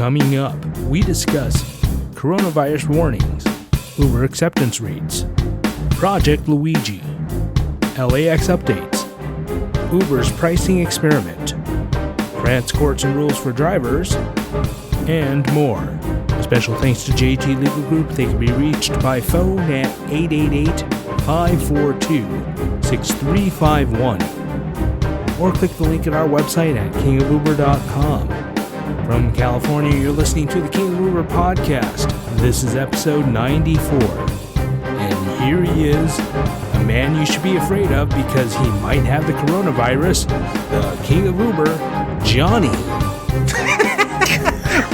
Coming up, we discuss coronavirus warnings, Uber acceptance rates, Project Luigi, LAX updates, Uber's pricing experiment, France courts and rules for drivers, and more. A special thanks to JG Legal Group. They can be reached by phone at 888-542-6351 or click the link at our website at kingofuber.com. From California, you're listening to the King of Uber podcast. This is episode 94. And here he is, a man you should be afraid of because he might have the coronavirus, the King of Uber, Johnny.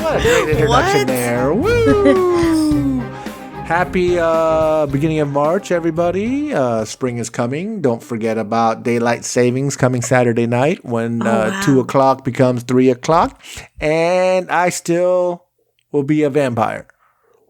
What a great introduction there. Woo! Happy beginning of March, everybody. Spring is coming. Don't forget about daylight savings coming Saturday night when 2 o'clock becomes 3 o'clock. And I still will be a vampire.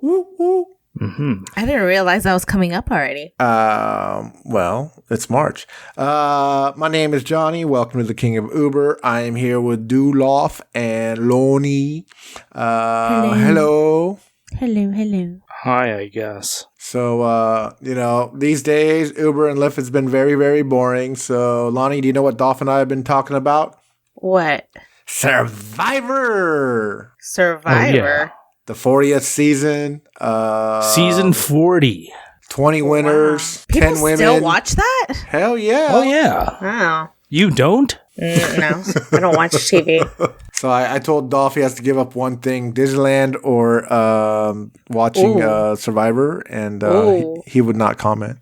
Woo, woo. Mm-hmm. I didn't realize that was coming up already. Well, it's March. My name is Johnny. Welcome to the King of Uber. I am here with Dulof and Lonnie. Hello. Hello. Hi, I guess. So, these days, Uber and Lyft has been very, very boring. So, Lonnie, do you know what Dolph and I have been talking about? What? Survivor. Oh, yeah. The 40th season. Season 40. 20 winners, People 10 women. still watch that? Hell yeah. Oh, yeah. Oh. You don't? No, I don't watch TV. So I told Dolph he has to give up one thing, Disneyland or watching Survivor, and he would not comment.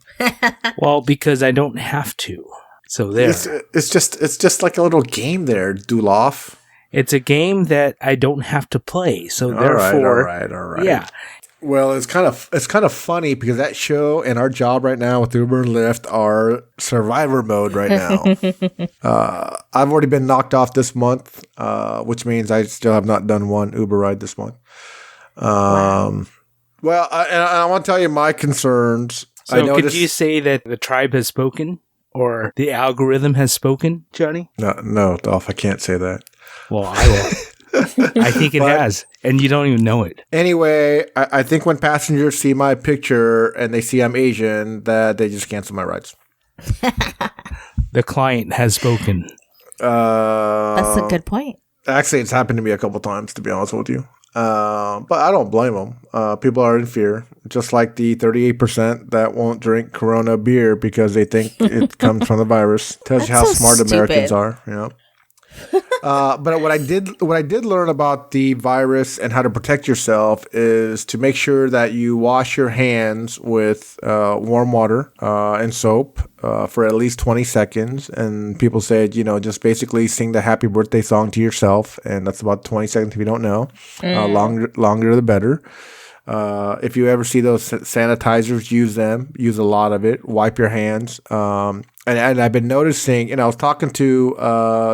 Well, because I don't have to. So there. It's just like a little game there, Dulof. It's a game that I don't have to play. So therefore, all right. Yeah. Well, it's kind of funny because that show and our job right now with Uber and Lyft are survivor mode right now. I've already been knocked off this month, which means I still have not done one Uber ride this month. Wow. Well, I want to tell you my concerns. So could you say that the tribe has spoken or the algorithm has spoken, Johnny? No, Dolph, I can't say that. Well, I will. I think it has, and you don't even know it. Anyway, I think when passengers see my picture and they see I'm Asian, that they just cancel my rides. The client has spoken. That's a good point. Actually, it's happened to me a couple times, to be honest with you. But I don't blame them. People are in fear, just like the 38% that won't drink Corona beer because they think it comes from the virus. Tells you how smart Americans are. Yeah. But what I did learn about the virus and how to protect yourself is to make sure that you wash your hands with warm water and soap for at least 20 seconds. And people said, just basically sing the happy birthday song to yourself, and that's about 20 seconds if you don't know. Longer the better. If you ever see those sanitizers, use them. Use a lot of it. Wipe your hands. And I've been noticing, I was talking to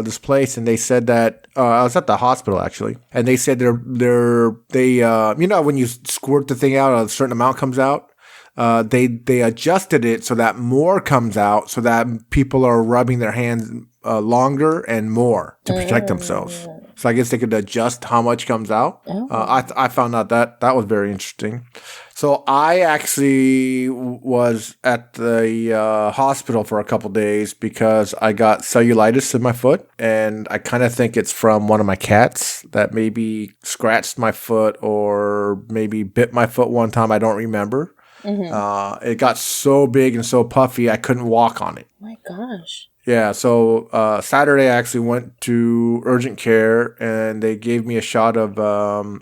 this place, and they said that I was at the hospital actually, and they said they when you squirt the thing out, a certain amount comes out. They adjusted it so that more comes out, so that people are rubbing their hands longer and more to protect themselves. So I guess they could adjust how much comes out. I found out that was very interesting. So I actually was at the hospital for a couple days because I got cellulitis in my foot, and I kind of think it's from one of my cats that maybe scratched my foot or maybe bit my foot one time. I don't remember. Mm-hmm. It got so big and so puffy I couldn't walk on it. Oh my gosh. Yeah, so Saturday I actually went to urgent care, and they gave me a shot of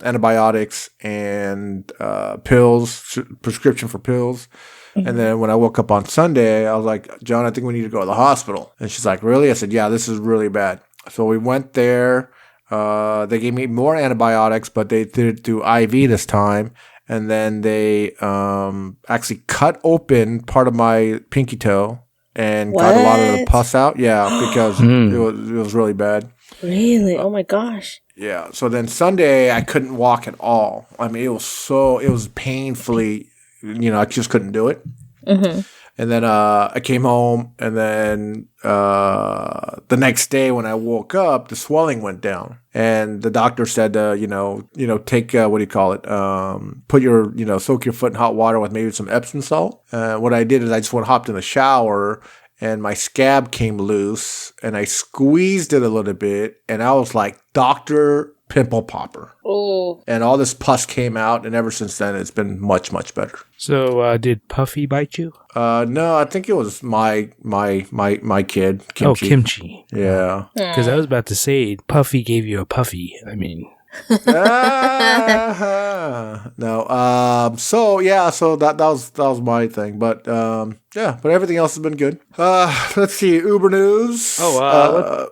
antibiotics and pills, prescription for pills. Mm-hmm. And then when I woke up on Sunday, I was like, John, I think we need to go to the hospital. And she's like, really? I said, yeah, this is really bad. So we went there. They gave me more antibiotics, but they did it through IV this time. And then they actually cut open part of my pinky toe and got a lot of the pus out. Yeah, because it was really bad. Really? Oh my gosh. Yeah. So then Sunday I couldn't walk at all. I mean, it was painfully, I just couldn't do it. Mm-hmm. And then I came home, and then the next day when I woke up, the swelling went down. And the doctor said, take, what do you call it? Put your, soak your foot in hot water with maybe some Epsom salt. What I did is I just hopped in the shower, and my scab came loose, and I squeezed it a little bit, and I was like, Dr. Pimple Popper. Oh. And all this pus came out, and ever since then, it's been much, much better. So, did Puffy bite you? No, I think it was my kid, Kimchi. Oh, Kimchi. Yeah. Because I was about to say, Puffy gave you a puffy. I mean... No. So that was my thing. But but everything else has been good. Let's see, Uber news.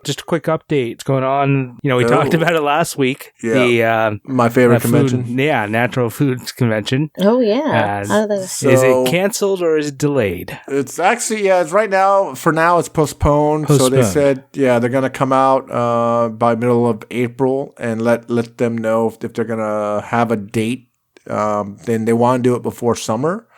Just a quick update. It's going on. We talked about it last week. Yeah. My favorite convention. Natural Foods Convention. Oh yeah. Is it canceled or is it delayed? It's actually it's right now. For now, it's postponed. So they said they're gonna come out by middle of April and let them know if they're gonna have a date. Then they want to do it before summer.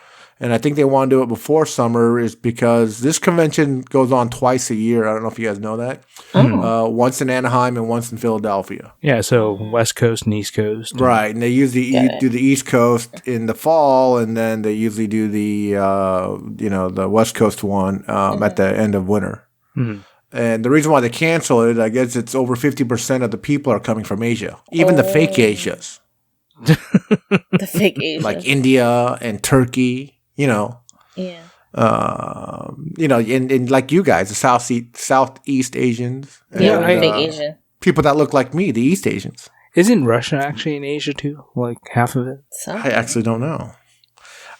And I think they want to do it before summer is because this convention goes on twice a year. I don't know if you guys know that. Once in Anaheim and once in Philadelphia. Yeah, so West Coast and East Coast. Right, and they usually do the East Coast in the fall, and then they usually do the the West Coast one at the end of winter. Mm-hmm. And the reason why they cancel it, I guess it's over 50% of the people are coming from Asia, even the fake Asias. The fake Asians. Like India and Turkey. Yeah. And like you guys, the Southeast Asians. Yeah, I'm big Asian. People that look like me, the East Asians. Isn't Russia actually in Asia too? Like half of it? I actually don't know.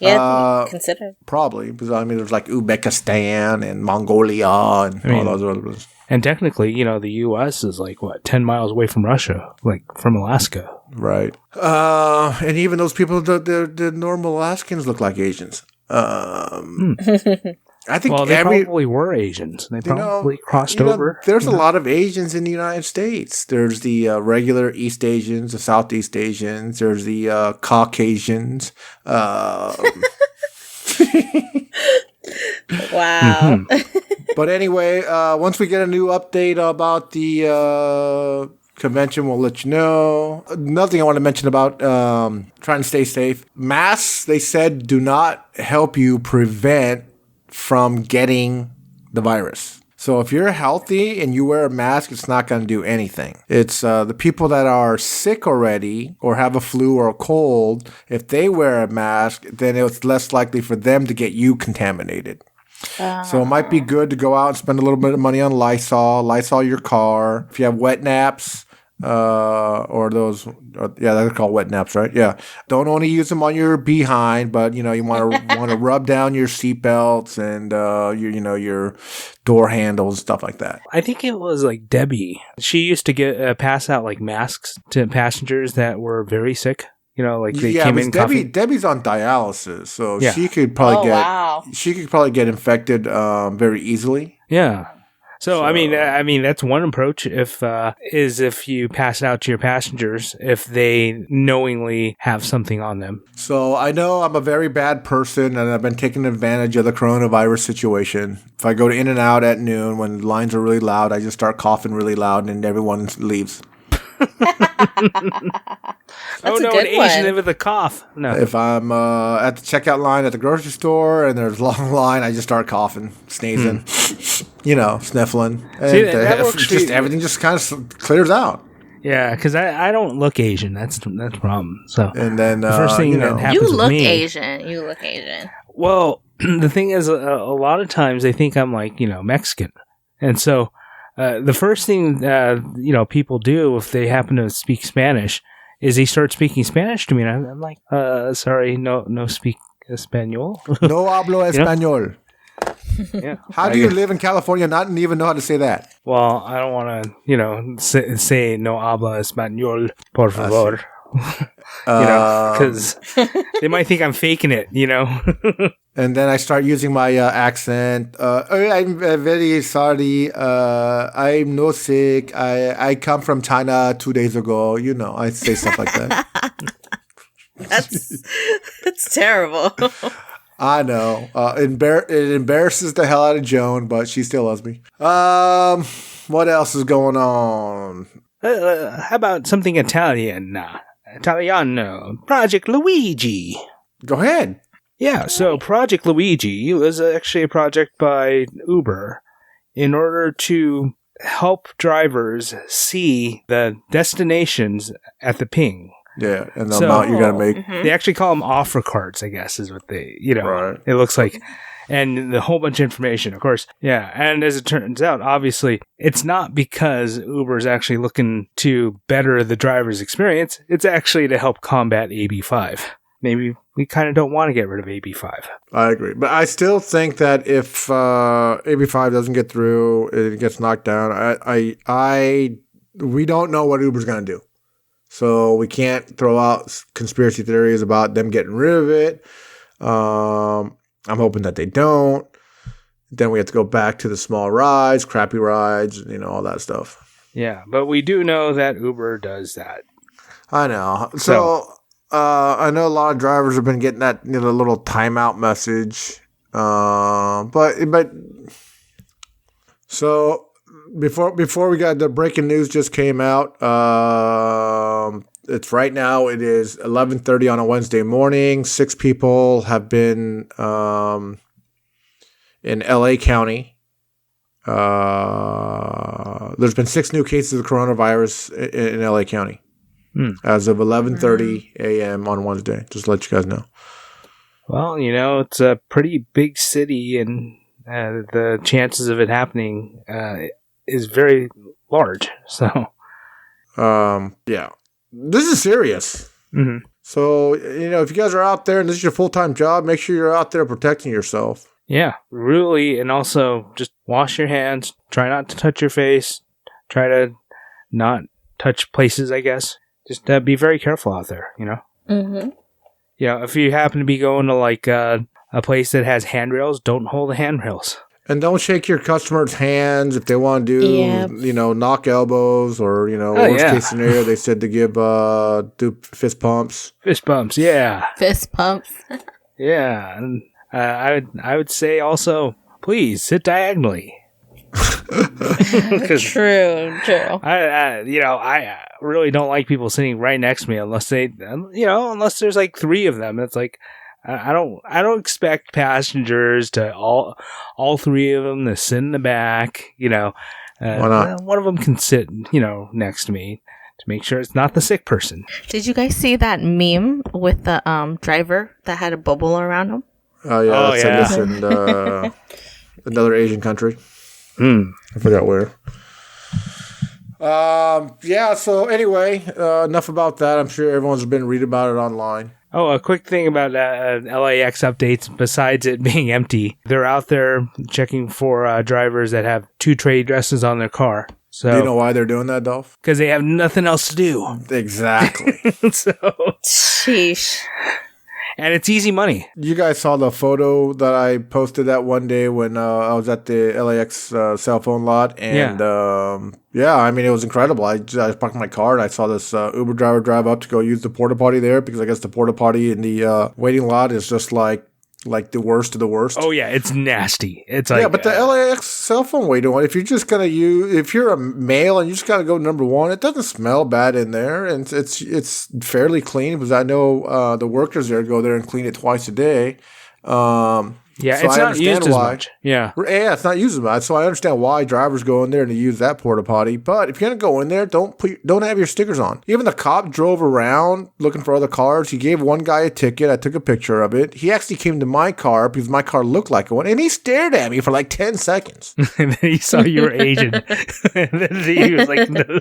Yeah, consider. Probably, because there's like Uzbekistan and Mongolia and all those others. And technically, the U.S. is like, 10 miles away from Russia, like from Alaska. Right. And even those people, the normal Alaskans look like Asians. I think they probably were Asians. They probably crossed over. There's a lot of Asians in the United States. There's the regular East Asians, the Southeast Asians. There's the Caucasians. Wow. Mm-hmm. But anyway, once we get a new update about the convention, we'll let you know. Another thing I want to mention about trying to stay safe. Masks, they said, do not help you prevent from getting the virus. So if you're healthy and you wear a mask, it's not going to do anything. It's the people that are sick already or have a flu or a cold, if they wear a mask, then it's less likely for them to get you contaminated. So it might be good to go out and spend a little bit of money on Lysol your car. If you have wet naps, or those, they're called wet naps, right? Yeah. Don't only use them on your behind, but you want to rub down your seatbelts and your door handles and stuff like that. I think it was like Debbie. She used to pass out like masks to passengers that were very sick. They came in. Debbie's on dialysis, so she could probably get infected very easily. Yeah. So I mean that's one approach. If you pass it out to your passengers if they knowingly have something on them. So I know I'm a very bad person, and I've been taking advantage of the coronavirus situation. If I go to In-N-Out at noon when lines are really loud, I just start coughing really loud, and everyone leaves. That's an Asian with a cough. No. If I'm at the checkout line at the grocery store and there's a long line, I just start coughing, sneezing, sniffling. See, and everything just kind of clears out. Yeah, because I don't look Asian. That's the problem. So and then the first thing that happens you look with me, Asian. You look Asian. Well, the thing is, a lot of times they think I'm like Mexican, and so. The first thing people do if they happen to speak Spanish is they start speaking Spanish to me, and I'm like, sorry, no speak Espanol. No hablo español. Yeah. How do you live in California not even know how to say that? Well, I don't want to, say no habla español, por favor. Because they might think I'm faking it, And then I start using my accent. I'm very sorry. I'm no sick. I come from China 2 days ago. I say stuff like that. That's terrible. I know. It embarrasses the hell out of Joan, but she still loves me. What else is going on? How about something Italian? Italiano. Project Luigi. Go ahead. Yeah, so Project Luigi was actually a project by Uber in order to help drivers see the destinations at the ping. Yeah, and the amount you're going to make. Mm-hmm. They actually call them offer cards, I guess, is what they, Right. It looks like. And the whole bunch of information, of course. Yeah, and as it turns out, obviously, it's not because Uber is actually looking to better the driver's experience. It's actually to help combat AB5. Maybe we kind of don't want to get rid of AB5. I agree. But I still think that if AB5 doesn't get through, it gets knocked down, we don't know what Uber's going to do. So we can't throw out conspiracy theories about them getting rid of it. I'm hoping that they don't. Then we have to go back to the small rides, crappy rides, all that stuff. Yeah, but we do know that Uber does that. I know. So I know a lot of drivers have been getting that little timeout message. But so before we got the breaking news just came out. It's right now. It is 11:30 on a Wednesday morning. 6 people have been in LA County. There's been 6 new cases of coronavirus in LA County as of 11:30 a.m. on Wednesday. Just to let you guys know. Well, it's a pretty big city, and the chances of it happening is very large. So, yeah. This is serious. Mm-hmm. So, if you guys are out there and this is your full-time job, make sure you're out there protecting yourself. Yeah, really. And also just wash your hands. Try not to touch your face. Try to not touch places, I guess. Just be very careful out there, Mm-hmm. If you happen to be going to like a place that has handrails, don't hold the handrails. And don't shake your customers' hands if they want to do, knock elbows or, worst case scenario, they said to do fist pumps. Fist bumps, yeah. Fist pumps. Yeah. And I would say also, please sit diagonally. True. I really don't like people sitting right next to me unless unless there's like 3 of them. It's like, I don't expect passengers to all 3 of them to sit in the back. Why not? One of them can sit, next to me to make sure it's not the sick person. Did you guys see that meme with the driver that had a bubble around him? Oh yeah, that's in another Asian country. I forgot where. Yeah. So anyway, enough about that. I'm sure everyone's been reading about it online. Oh, a quick thing about LAX updates, besides it being empty, they're out there checking for drivers that have 2 trade dresses on their car. So, do you know why they're doing that, Dolph? Because they have nothing else to do. Exactly. Sheesh. And it's easy money. You guys saw the photo that I posted that one day when I was at the LAX cell phone lot. And it was incredible. I parked my car and I saw this Uber driver drive up to go use the porta potty there because I guess the porta potty in the waiting lot is just like the worst of the worst. Oh yeah, it's nasty. It's like but the LAX cell phone waiting one, if you're a male and you just gotta go number 1, it doesn't smell bad in there, and it's fairly clean because I know the workers there go there and clean it twice a day. It's not used as much. Yeah, it's not used as much. So I understand why drivers go in there and they use that porta potty. But if you're gonna go in there, don't have your stickers on. Even the cop drove around looking for other cars. He gave one guy a ticket. I took a picture of it. He actually came to my car because my car looked like one, and he stared at me for like 10 seconds. And then he saw you were Asian. And then he was like, no.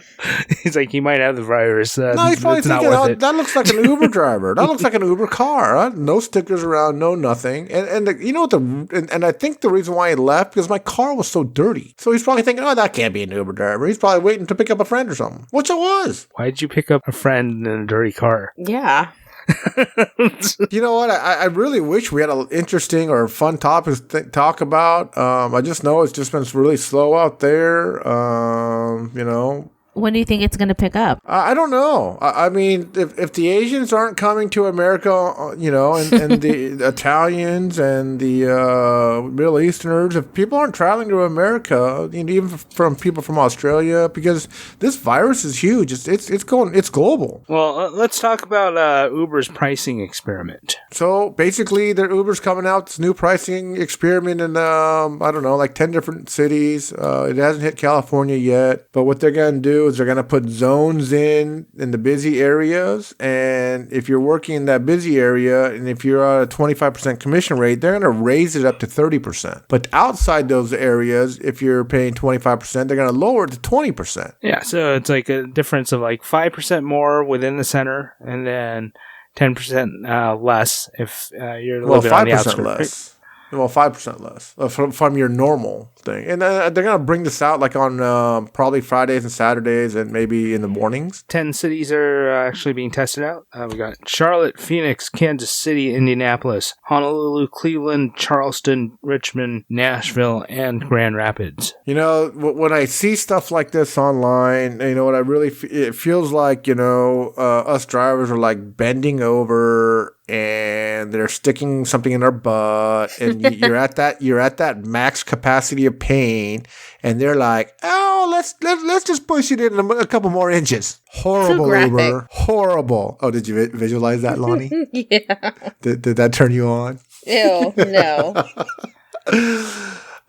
He's like, he might have the virus. No, he's probably thinking, that looks like an Uber driver. That looks like an Uber car. No stickers around, no nothing. And and I think the reason why he left because my car was so dirty. So he's probably thinking, that can't be an Uber driver. He's probably waiting to pick up a friend or something, which it was. Why did you pick up a friend in a dirty car? Yeah. You know what? I really wish we had an interesting or fun topic to talk about. I just know it's just been really slow out there. When do you think it's going to pick up? I don't know. I mean, if the Asians aren't coming to America, and the Italians and the Middle Easterners, if people aren't traveling to America, even from people from Australia, because this virus is huge. It's global. Well, let's talk about Uber's pricing experiment. So basically, Uber's coming out this new pricing experiment in I don't know, like 10 different cities. It hasn't hit California yet, but what they're gonna do is they're gonna put zones in the busy areas, and if you're working in that busy area, and if you're at a 25% commission rate, they're gonna raise it up to 30%. But outside those areas, if you're paying 25%, they're gonna lower it to 20%. Yeah, so it's like a difference of like 5% more within the center, and then 10% less if you're a little bit on the outskirts. 5% less. Well, 5% less from your normal thing. And they're going to bring this out like on probably Fridays and Saturdays and maybe in the mornings. 10 cities are actually being tested out. We got Charlotte, Phoenix, Kansas City, Indianapolis, Honolulu, Cleveland, Charleston, Richmond, Nashville, and Grand Rapids. When I see stuff like this online, what I really it feels like, us drivers are like bending over and they're sticking something in their butt, and you're at that max capacity of pain, and they're like, "Oh, let's just push it in a couple more inches." Horrible, Uber. Horrible. Oh, did you visualize that, Lonnie? Yeah. Did that turn you on? Ew, no.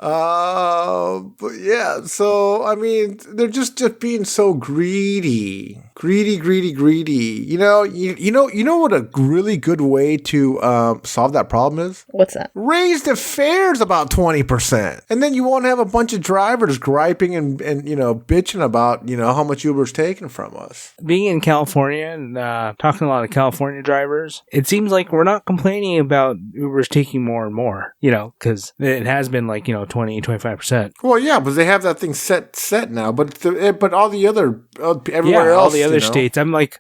But yeah, so I mean, they're just being so greedy. You know what a really good way to solve that problem is? What's that? Raise the fares about 20%, and then you won't have a bunch of drivers griping and bitching about how much Uber's taking from us. Being in California and talking to a lot of California drivers, it seems like we're not complaining about Uber's taking more and more. Because it has been like 20-25%. Well, yeah, because they have that thing set now, but all the other everywhere else, all the other states. I'm like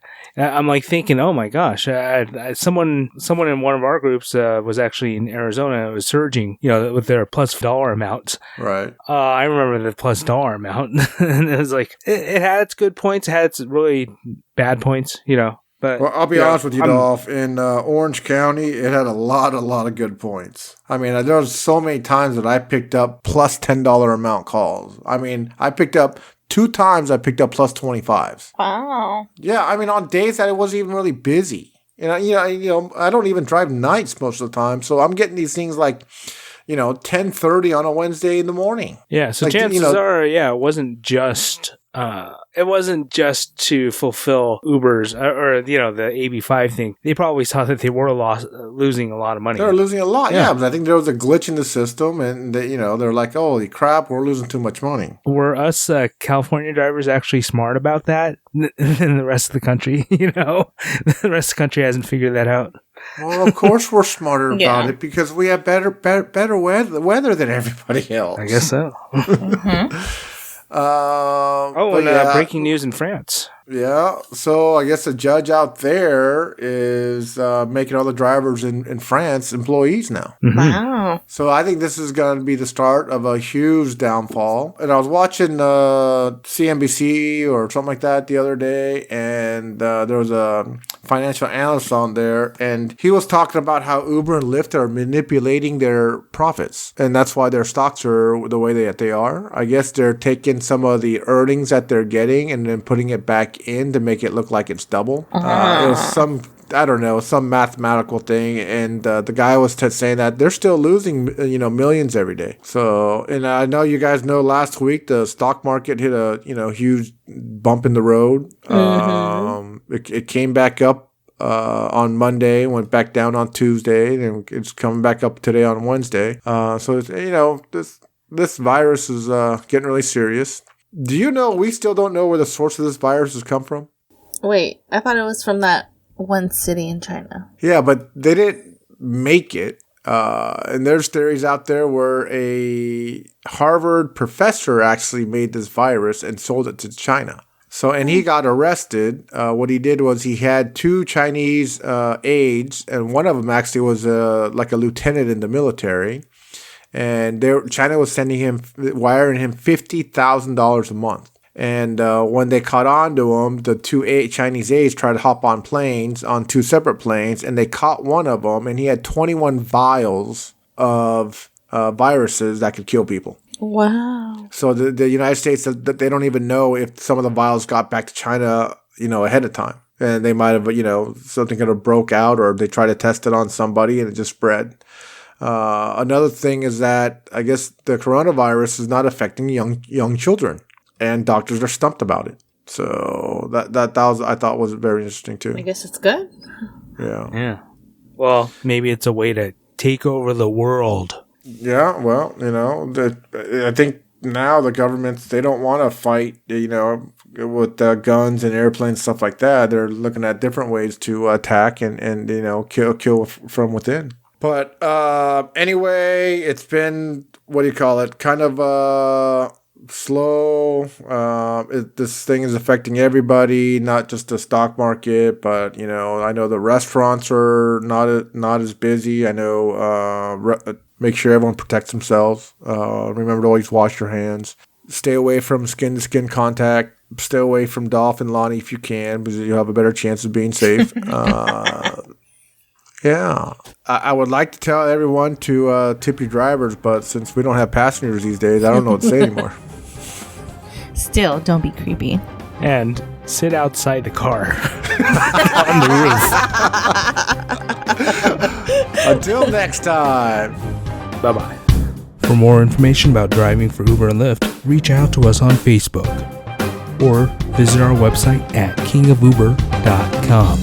thinking, oh my gosh, someone in one of our groups was actually in Arizona. It was surging, with their plus dollar amounts. Right. I remember the plus dollar amount, and it was like it had its good points, it had its really bad points, But, well, I'll be honest with you, Dolph. In Orange County, it had a lot of good points. I mean, there was so many times that I picked up plus $10 amount calls. I mean, I picked up 2 times. I picked up plus 25s. Wow. Yeah, I mean, on days that it wasn't even really busy. And I don't even drive nights most of the time, so I'm getting these things like 10:30 on a Wednesday in the morning. Yeah, so chances are, it wasn't just. It wasn't just to fulfill Uber's or the AB5 thing. They probably saw that they were losing a lot of money. They were losing a lot, yeah. But I think there was a glitch in the system, and they're like, "Holy crap, we're losing too much money." Were us California drivers actually smart about that than the rest of the country? The rest of the country hasn't figured that out. Well, of course we're smarter about it because we have better weather than everybody else. I guess so. Mm-hmm. Breaking news in France. Yeah, so I guess the judge out there is making all the drivers in France employees now. Mm-hmm. Wow. So I think this is going to be the start of a huge downfall. And I was watching CNBC or something like that the other day, and there was a financial analyst on there, and he was talking about how Uber and Lyft are manipulating their profits, and that's why their stocks are the way that they are. I guess they're taking some of the earnings that they're getting and then putting it back in to make it look like it's double. It was some mathematical thing, and the guy was saying that they're still losing millions every day. So, and I know you guys know last week the stock market hit a huge bump in the road. It came back up on Monday, went back down on Tuesday, and it's coming back up today on Wednesday. So it's, this virus is getting really serious. Do you know we still don't know where the source of this virus has come from? Wait, I thought it was from that one city in China. Yeah, but they didn't make it. And there's theories out there where a Harvard professor actually made this virus and sold it to China. So, and he got arrested. What he did was he had 2 Chinese aides, and one of them actually was like a lieutenant in the military. And China was wiring him $50,000 a month. And when they caught on to them, the two Chinese aides tried to hop on planes, on two separate planes, and they caught one of them, and he had 21 vials of viruses that could kill people. Wow. So the United States, they don't even know if some of the vials got back to China, ahead of time. And they might have, something could have broke out, or they tried to test it on somebody and it just spread. Another thing is that I guess the coronavirus is not affecting young children, and doctors are stumped about it. So that was, I thought, was very interesting too. I guess it's good. Yeah. Yeah. Well, maybe it's a way to take over the world. Yeah. Well, I think now the governments, they don't want to fight, with guns and airplanes, stuff like that. They're looking at different ways to attack and kill from within. But anyway, it's been, kind of slow. This thing is affecting everybody, not just the stock market, but I know the restaurants are not as busy. I know make sure everyone protects themselves. Remember to always wash your hands. Stay away from skin-to-skin contact. Stay away from Dolph and Lonnie if you can, because you'll have a better chance of being safe. Yeah. I would like to tell everyone to tip your drivers, but since we don't have passengers these days, I don't know what to say anymore. Still, don't be creepy. And sit outside the car on the roof. Until next time. Bye-bye. For more information about driving for Uber and Lyft, reach out to us on Facebook or visit our website at kingofuber.com.